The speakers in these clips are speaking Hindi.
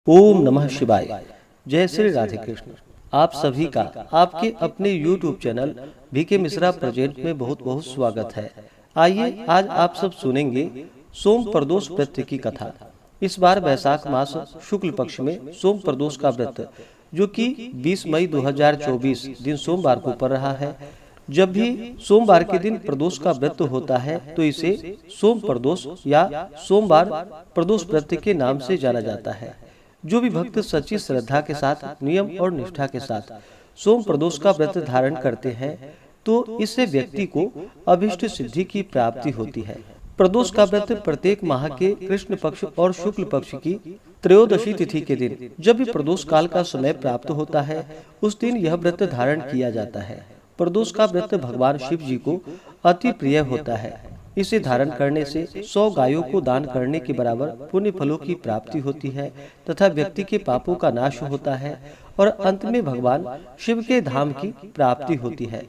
ओम नमः शिवाय। जय श्री राधे कृष्ण। आप सभी का आपके अपने YouTube channel VK Mishra present में बहुत बहुत स्वागत है। आइए आज आप सब सुनेंगे सोम प्रदोष व्रत की कथा। इस बार वैशाख मास शुक्ल पक्ष में सोम प्रदोष का व्रत जो कि 20 मई 2024 दिन सोमवार को पड़ रहा है। जब भी सोमवार के दिन प्रदोष का व्रत होता है तो इसे सोम प्रदोष या सोमवार प्रदोष व्रत के नाम से जाना जाता है। जो भी भक्त सच्ची श्रद्धा के साथ नियम और निष्ठा के साथ सोम प्रदोष का व्रत धारण करते हैं तो इससे व्यक्ति को अभिष्ट सिद्धि की प्राप्ति होती है। प्रदोष का व्रत प्रत्येक माह के कृष्ण पक्ष और शुक्ल पक्ष की त्रयोदशी तिथि के दिन जब भी प्रदोष काल का समय प्राप्त होता है उस दिन यह व्रत धारण किया जाता है। प्रदोष का व्रत भगवान शिव जी को अति प्रिय होता है। इसे धारण करने से 100 गायों को दान करने के बराबर पुण्य फलों की प्राप्ति होती है तथा व्यक्ति के पापों का नाश होता है और अंत में भगवान शिव के धाम की प्राप्ति होती है।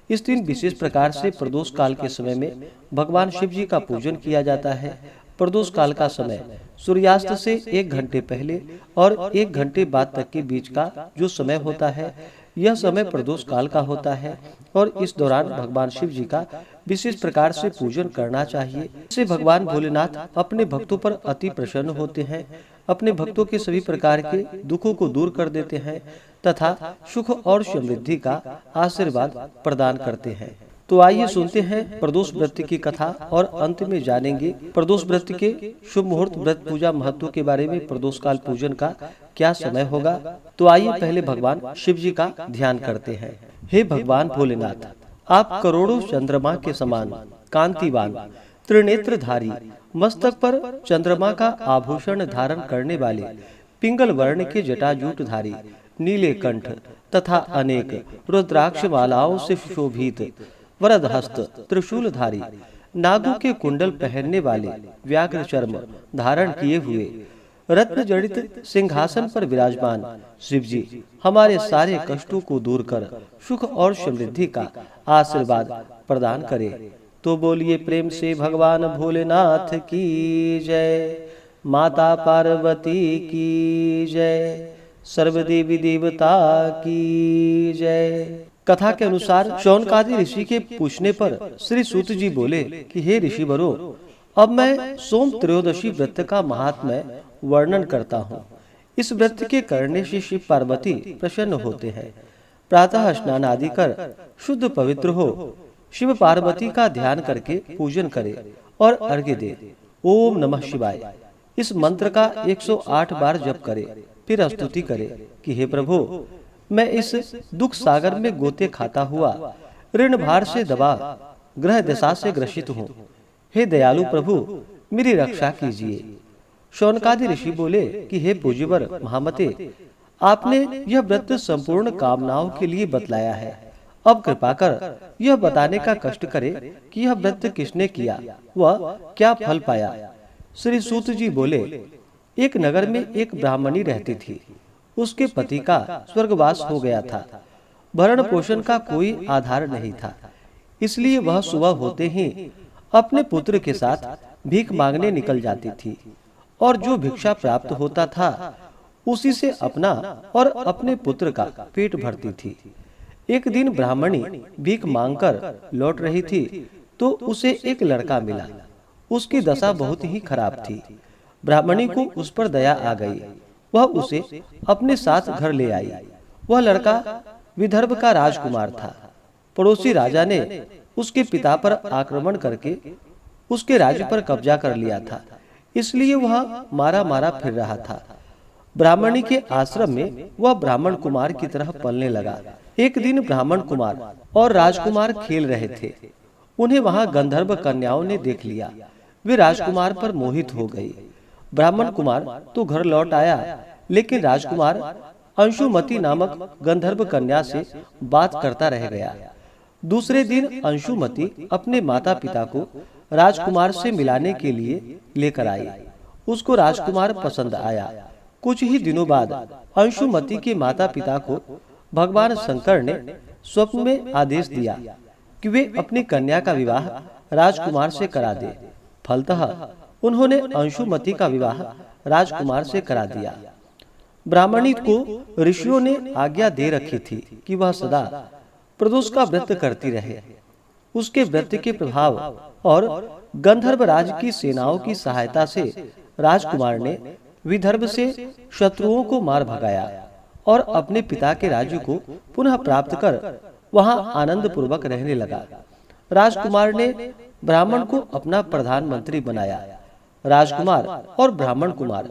इस दिन विशेष प्रकार से प्रदोष काल के समय में भगवान शिव जी का पूजन किया जाता है। प्रदोष काल का समय सूर्यास्त से 1 घंटे पहले और 1 घंटे बाद तक के बीच का जो समय होता है यह समय प्रदोष काल का होता है और इस दौरान भगवान शिव जी का विशेष प्रकार से पूजन करना चाहिए। इससे भगवान भोलेनाथ अपने भक्तों पर अति प्रसन्न होते हैं, अपने भक्तों के सभी प्रकार के दुखों को दूर कर देते हैं तथा सुख और समृद्धि का आशीर्वाद प्रदान करते हैं। तो आइए सुनते हैं प्रदोष व्रत की कथा और अंत में जानेंगे प्रदोष व्रत के शुभ मुहूर्त व्रत पूजा महत्व के बारे में। प्रदोष काल पूजन का क्या समय होगा, तो आइए पहले भगवान शिव जी का ध्यान करते हैं। हे भगवान भोलेनाथ, आप करोड़ों चंद्रमा के समान कांतिवान त्रिनेत्रधारी, मस्तक पर चंद्रमा का आभूषण धारण करने वाले, पिंगल वर्ण के जटाजूटधारी, नीले कंठ तथा अनेक रुद्राक्ष मालाओं से सुशोभित, वरद हस्त त्रिशूलधारी, नागों के कुंडल पहनने वाले, व्याघ्र चर्म धारण किए हुए, रत्न जड़ित सिंहासन पर विराजमान शिव जी हमारे सारे कष्टों को दूर कर सुख और समृद्धि का आशीर्वाद प्रदान करे। तो बोलिए प्रेम से भगवान भोलेनाथ की जय, माता पार्वती की जय, सर्वदेवी देवता की जय। कथा के अनुसार शौनकादि ऋषि के पूछने पर श्री सूत जी बोले कि हे ऋषि वरो, अब मैं सोम त्रयोदशी व्रत का महात्म्य वर्णन करता हूँ। इस व्रत के करने से शिव पार्वती प्रसन्न होते हैं। प्रातः स्नान आदि कर शुद्ध पवित्र हो, शिव पार्वती का ध्यान करके पूजन करे और अर्घ्य दे। ओम नमः शिवाय इस मंत्र का 108 बार जप करे। फिर स्तुति करे कि हे प्रभु, मैं इस दुख सागर में गोते खाता हुआ ऋण भार से दबा ग्रह दशा से ग्रसित हूँ। हे दयालु प्रभु, मेरी रक्षा कीजिए। शौनकादि ऋषि बोले कि हे पूज्यवर महामते, आपने यह व्रत संपूर्ण कामनाओं के लिए बतलाया है। अब कृपा कर यह बताने का कष्ट करे कि यह व्रत किसने किया, वह क्या फल पाया। श्री सूत जी बोले, एक नगर में एक ब्राह्मणी रहती थी। उसके पति का स्वर्गवास हो गया था। भरण पोषण का कोई आधार नहीं था, इसलिए वह सुबह होते ही अपने पुत्र के साथ भीख मांगने निकल जाती थी और जो भिक्षा प्राप्त होता था उसी से अपना और अपने पुत्र का पेट भरती थी। एक दिन ब्राह्मणी भीख मांगकर लौट रही थी तो उसे एक लड़का मिला। उसकी दशा बहुत ही खराब थी। ब्राह्मणी को उस पर दया आ गई। वह उसे अपने साथ घर ले आई। वह लड़का विदर्भ का राजकुमार था। पड़ोसी राजा ने उसके पिता पर आक्रमण करके उसके राज्य पर कब्जा कर लिया था, इसलिए वह मारा मारा फिर रहा था। ब्राह्मणी के आश्रम में वह ब्राह्मण कुमार की तरह पलने लगा। एक दिन ब्राह्मण कुमार और राजकुमार खेल रहे थे। उन्हें वहां गंधर्व कन्याओं ने देख लिया। वे राजकुमार पर मोहित हो गई। ब्राह्मण कुमार तो घर लौट आया, लेकिन राजकुमार अंशुमती नामक गंधर्व कन्या से बात करता रह गया। दूसरे दिन अंशुमती अपने माता पिता को राजकुमार से मिलाने के लिए लेकर आई। उसको राजकुमार पसंद आया। कुछ ही दिनों बाद अंशुमती के माता पिता को भगवान शंकर ने स्वप्न में आदेश दिया कि वे अपनी कन्या का विवाह राजकुमार से करा दे। फलतः उन्होंने अंशुमती का विवाह राजकुमार से करा दिया। ब्राह्मणी को ऋषियों ने आज्ञा दे रखी थी कि वह सदा प्रदोष का व्रत करती रहे। उसके व्रत के प्रभाव और गंधर्वराज की सेनाओं की सहायता से राजकुमार ने विदर्भ से शत्रुओं को मार भगाया और अपने पिता के राज्य को पुनः प्राप्त कर वहां आनंद पूर्वक रहने लगा। राजकुमार ने ब्राह्मण को अपना प्रधानमंत्री बनाया। राजकुमार और ब्राह्मण कुमार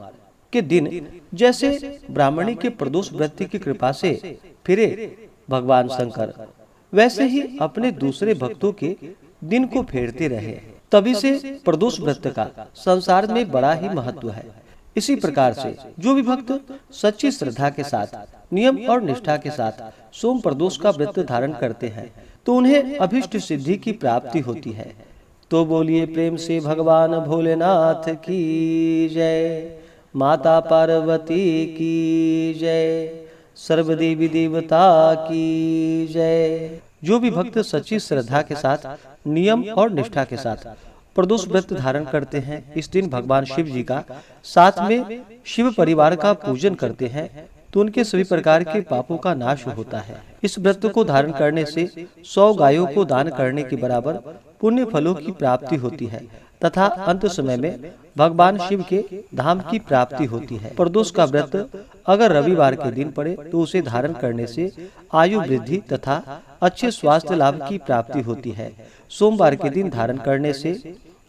के दिन जैसे ब्राह्मणी के प्रदोष व्रत की कृपा से फिरे भगवान शंकर, वैसे ही अपने दूसरे भक्तों के दिन को फेरते रहे। तभी से प्रदोष व्रत का संसार में बड़ा ही महत्व है। इसी प्रकार से जो भी भक्त सच्ची श्रद्धा के साथ, नियम और निष्ठा के साथ सोम प्रदोष का व्रत धारण करते हैं तो उन्हें अभिष्ट सिद्धि की प्राप्ति होती है। तो बोलिए प्रेम से भगवान भोलेनाथ की जय, माता पार्वती की जय, सर्वदेवी देवता की जय। जो भी भक्त सच्ची श्रद्धा के साथ, नियम और निष्ठा के साथ प्रदोष व्रत धारण करते हैं, इस दिन भगवान शिव जी का साथ में शिव परिवार का पूजन करते हैं तो उनके सभी प्रकार के पापों का नाश होता है। इस व्रत को धारण करने से 100 गायों को दान करने के बराबर पुण्य फलों की प्राप्ति होती है तथा अंत समय में भगवान शिव के धाम की प्राप्ति होती है। प्रदोष का व्रत अगर रविवार के दिन पड़े तो उसे धारण करने से आयु वृद्धि तथा अच्छे स्वास्थ्य लाभ की प्राप्ति होती है। सोमवार के दिन धारण करने से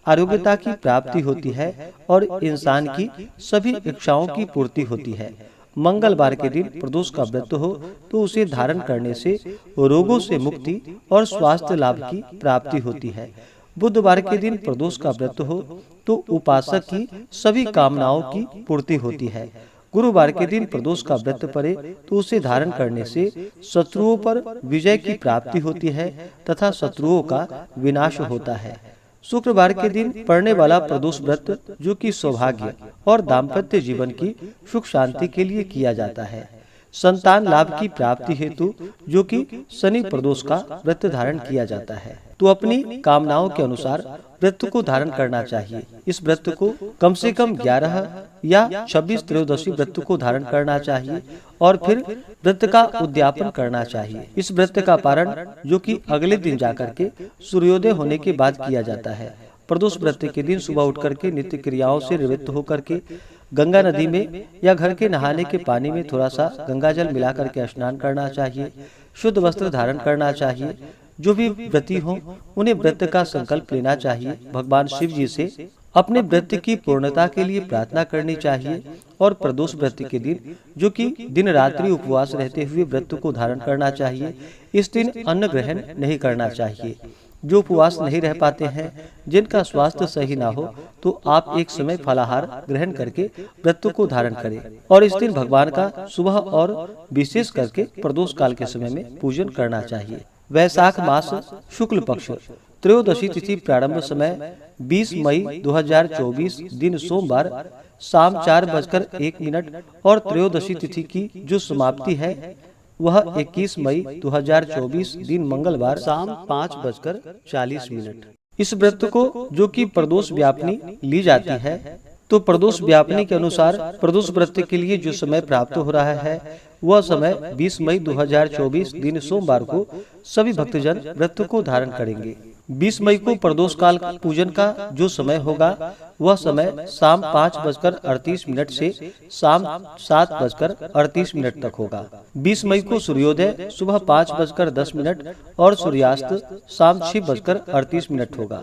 आरोग्यता की प्राप्ति होती है और इंसान की सभी इच्छाओं की पूर्ति होती है। मंगलवार के दिन प्रदोष का व्रत हो तो उसे धारण करने से रोगों से मुक्ति और स्वास्थ्य लाभ की प्राप्ति होती है। बुधवार के दिन प्रदोष का व्रत हो तो उपासक की सभी कामनाओं की पूर्ति होती है। गुरुवार के दिन प्रदोष का व्रत पड़े तो उसे धारण करने से शत्रुओं पर विजय की प्राप्ति होती है तथा शत्रुओं का विनाश होता है। शुक्रवार के दिन पड़ने वाला प्रदोष व्रत जो कि सौभाग्य और दाम्पत्य जीवन की सुख शांति के लिए किया जाता है। संतान लाभ की प्राप्ति हेतु जो कि शनि प्रदोष का व्रत धारण किया जाता है। तो अपनी कामनाओं के अनुसार व्रत को धारण करना चाहिए। इस व्रत को कम से कम 11 या 26 त्रयोदशी व्रत को धारण करना चाहिए और फिर व्रत का उद्यापन करना चाहिए। इस व्रत का पारण जो कि अगले दिन जाकर के सूर्योदय होने के बाद किया जाता है। प्रदोष व्रत के दिन सुबह उठ करके नित्य क्रियाओं से निवृत्त होकर के गंगा नदी में या घर के नहाने के पानी में थोड़ा सा गंगा जल मिला करके स्नान करना चाहिए। शुद्ध वस्त्र धारण करना चाहिए। जो भी व्रती हो उन्हें व्रत का संकल्प लेना चाहिए। भगवान शिव जी से अपने व्रत की पूर्णता के लिए प्रार्थना करनी चाहिए और प्रदोष व्रत के दिन जो कि दिन रात्रि उपवास रहते हुए व्रत को धारण करना चाहिए। इस दिन अन्न ग्रहण नहीं करना चाहिए। जो उपवास नहीं रह पाते हैं, जिनका स्वास्थ्य सही ना हो, तो आप एक समय फलाहार ग्रहण करके व्रत को धारण करें और इस दिन भगवान का सुबह और विशेष करके प्रदोष काल के समय में पूजन करना चाहिए। वैशाख मास शुक्ल पक्ष त्रयोदशी तिथि प्रारंभ समय 20 मई 2024 दिन सोमवार शाम 4:01 और त्रयोदशी तिथि की जो समाप्ति है वह 21 मई 2024 दिन मंगलवार शाम 5:40। इस व्रत को जो कि प्रदोष व्यापनी ली जाती है तो प्रदोष व्यापनी के अनुसार प्रदोष व्रत के लिए जो समय प्राप्त हो रहा है वह समय 20 मई 2024 दिन सोमवार को सभी भक्तजन व्रत को धारण करेंगे। 20 मई को प्रदोष काल पूजन का जो समय होगा वह समय शाम 5:38 से शाम 7:38 तक होगा। 20 मई को सूर्योदय सुबह 5:10 और सूर्यास्त शाम 6:38 होगा।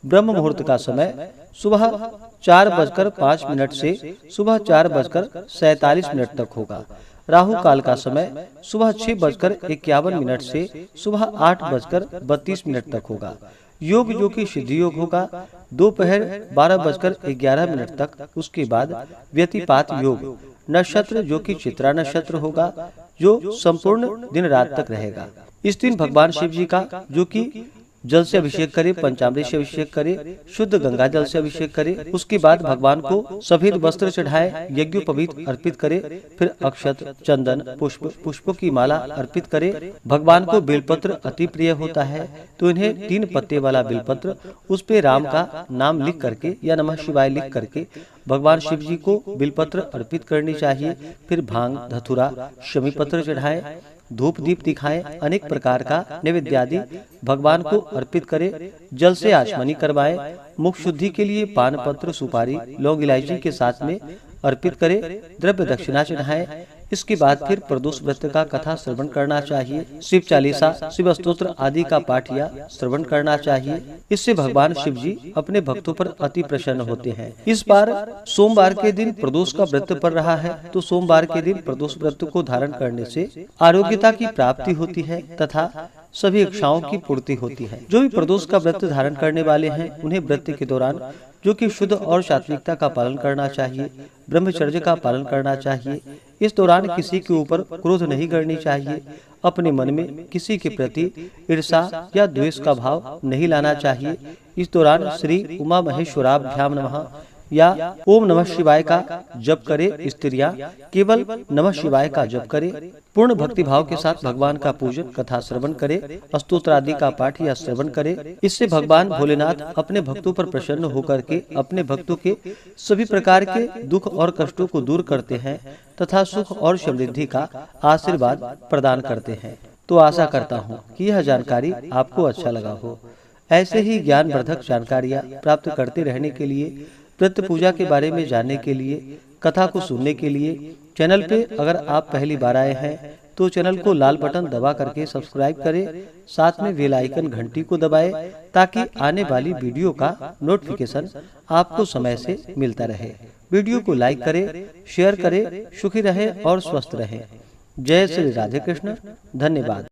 ब्रह्म मुहूर्त का समय सुबह 4:05 से सुबह 4:47 तक होगा। राहु काल का समय सुबह 6:51 से सुबह 8:32 तक होगा। योग जो कि सिद्धि योग होगा दोपहर 12:11 तक। उसके बाद व्यतिपात योग नक्षत्र जो कि चित्रा नक्षत्र होगा जो संपूर्ण दिन रात तक रहेगा। इस दिन भगवान शिव जी का जो कि जल से अभिषेक करे, पंचामृत से अभिषेक करे, शुद्ध गंगा जल से अभिषेक करे। उसके बाद भगवान को सफेद वस्त्र चढ़ाए, यज्ञोपवीत अर्पित करे, फिर अक्षत, चंदन, पुष्पों की माला अर्पित करे। भगवान को बेलपत्र अति प्रिय होता है तो इन्हें 3 पत्ते वाला बेलपत्र उस पे राम का नाम लिख करके या नमः शिवाय लिख करके भगवान शिव जी को बिलपत्र अर्पित करनी चाहिए। फिर भांग, धतूरा, शमी पत्र चढ़ाएं, धूप दीप दिखाएं, अनेक प्रकार का नैवेद्य आदि भगवान को अर्पित करें। जल से आचमनी करवाएं। मुख शुद्धि के लिए पान पत्र, सुपारी, लौंग, इलायची के साथ में अर्पित करें। द्रव्य दक्षिणा चढ़ाएं। इसके बाद फिर प्रदोष व्रत का कथा श्रवण करना चाहिए। शिव चालीसा, शिव स्तोत्र आदि का पाठ या श्रवण करना चाहिए। इससे भगवान शिव जी अपने भक्तों पर अति प्रसन्न होते हैं। इस बार सोमवार के दिन प्रदोष का व्रत पड़ रहा है, तो सोमवार के दिन प्रदोष व्रत को धारण करने से आरोग्यता की प्राप्ति होती है तथा सभी इच्छाओं की पूर्ति होती है। जो भी प्रदोष का व्रत धारण करने वाले हैं, उन्हें व्रत के दौरान जो कि शुद्ध और सात्विकता का पालन करना चाहिए, ब्रह्मचर्य का पालन करना चाहिए। इस दौरान किसी के ऊपर क्रोध नहीं करनी चाहिए। अपने मन में किसी के प्रति ईर्षा या द्वेष का भाव नहीं लाना चाहिए। इस दौरान श्री उमा महेश्वराभ्याम नमः या ओम नमः शिवाय का जप करे। स्त्रियां केवल नमः शिवाय का जप करे। पूर्ण भक्ति भाव के साथ भगवान का पूजन, कथा श्रवण करे, स्तोत्र आदि का पाठ या श्रवण करे। इससे भगवान भोलेनाथ अपने भक्तों पर प्रसन्न होकर के अपने भक्तों के सभी प्रकार के दुख और कष्टों को दूर करते हैं तथा सुख और समृद्धि का आशीर्वाद प्रदान करते हैं। तो आशा करता हूँ कि यह जानकारी आपको अच्छा लगा हो। ऐसे ही ज्ञानवर्धक जानकारियाँ प्राप्त करते रहने के लिए, व्रत पूजा के बारे में जानने के लिए, कथा को सुनने के लिए चैनल पे अगर आप पहली बार आए हैं तो चैनल को लाल बटन दबा करके सब्सक्राइब करें। साथ में बेल आइकन घंटी को दबाएं ताकि आने वाली वीडियो का नोटिफिकेशन आपको समय से मिलता रहे। वीडियो को लाइक करें, शेयर करें। सुखी रहें और स्वस्थ रहें। जय श्री राधे कृष्ण। धन्यवाद।